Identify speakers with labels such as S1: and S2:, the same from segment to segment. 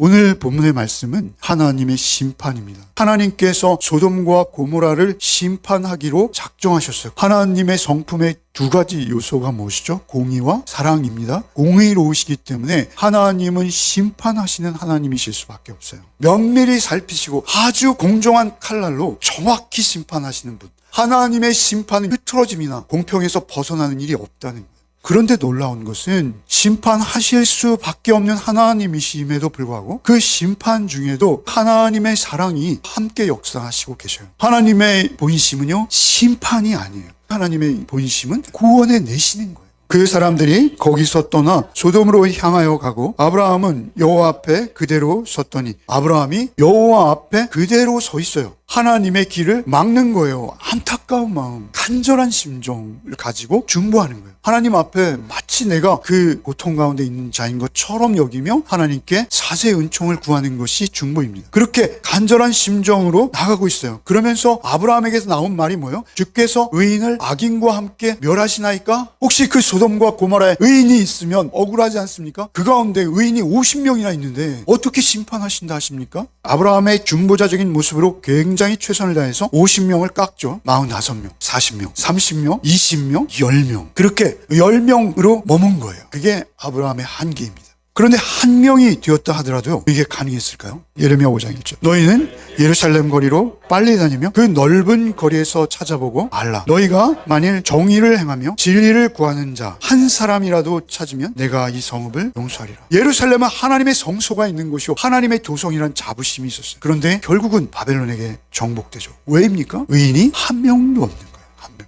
S1: 오늘 본문의 말씀은 하나님의 심판입니다. 하나님께서 소돔과 고모라를 심판하기로 작정하셨어요. 하나님의 성품의 두 가지 요소가 무엇이죠? 공의와 사랑입니다. 공의로우시기 때문에 하나님은 심판하시는 하나님이실 수밖에 없어요. 면밀히 살피시고 아주 공정한 칼날로 정확히 심판하시는 분. 하나님의 심판은 흐트러짐이나 공평에서 벗어나는 일이 없다는 거예요. 그런데 놀라운 것은 심판하실 수밖에 없는 하나님이심에도 불구하고 그 심판 중에도 하나님의 사랑이 함께 역사하시고 계셔요. 하나님의 본심은요, 심판이 아니에요. 하나님의 본심은 구원해 내시는 거예요. 그 사람들이 거기서 떠나 소돔으로 향하여 가고 아브라함은 여호와 앞에 그대로 섰더니 아브라함이 여호와 앞에 그대로 서 있어요. 하나님의 길을 막는 거예요. 안타까운 마음, 간절한 심정을 가지고 중보하는 거예요. 하나님 앞에 마치 내가 그 고통 가운데 있는 자인 것처럼 여기며 하나님께 사죄 은총을 구하는 것이 중보입니다. 그렇게 간절한 심정으로 나가고 있어요. 그러면서 아브라함에게서 나온 말이 뭐예요? 주께서 의인을 악인과 함께 멸하시나이까? 혹시 그 소돔과 고모라에 의인이 있으면 억울하지 않습니까? 그 가운데 의인이 50명이나 있는데 어떻게 심판하신다 하십니까? 아브라함의 중보자적인 모습으로 굉장히 최선을 다해서 50명을 깎죠. 45명, 40명, 30명, 20명, 10명. 그렇게 10명으로 머문 거예요. 그게 아브라함의 한계입니다. 그런데 한 명이 되었다 하더라도 이게 가능했을까요? 예레미야 5장 1절. 너희는 예루살렘 거리로 빨리 다니며 그 넓은 거리에서 찾아보고 알라. 너희가 만일 정의를 행하며 진리를 구하는 자 한 사람이라도 찾으면 내가 이 성읍을 용서하리라. 예루살렘은 하나님의 성소가 있는 곳이고 하나님의 도성이란 자부심이 있었어요. 그런데 결국은 바벨론에게 정복되죠. 왜입니까? 의인이 한 명도 없는 거예요. 한 명.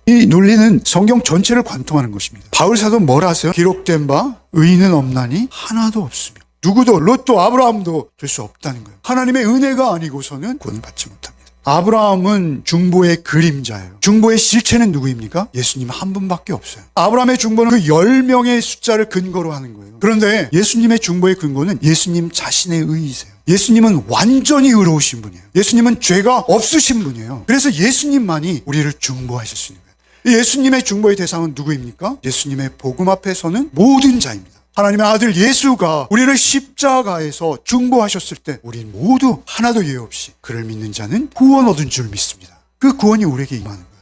S1: 이 논리는 성경 전체를 관통하는 것입니다. 바울 사도는 뭘 하세요? 기록된 바 의인은 없나니 하나도 없으며 누구도 롯도 아브라함도 될 수 없다는 거예요. 하나님의 은혜가 아니고서는 구원을 받지 못합니다. 아브라함은 중보의 그림자예요. 중보의 실체는 누구입니까? 예수님 한 분밖에 없어요. 아브라함의 중보는 그 10명의 숫자를 근거로 하는 거예요. 그런데 예수님의 중보의 근거는 예수님 자신의 의이세요. 예수님은 완전히 의로우신 분이에요. 예수님은 죄가 없으신 분이에요. 그래서 예수님만이 우리를 중보하실 수 있는 거예요. 예수님의 중보의 대상은 누구입니까? 예수님의 복음 앞에 서는 모든 자입니다. 하나님의 아들 예수가 우리를 십자가에서 중보하셨을 때 우리 모두 하나도 예외 없이 그를 믿는 자는 구원 얻은 줄 믿습니다. 그 구원이 우리에게 임하는 거예요.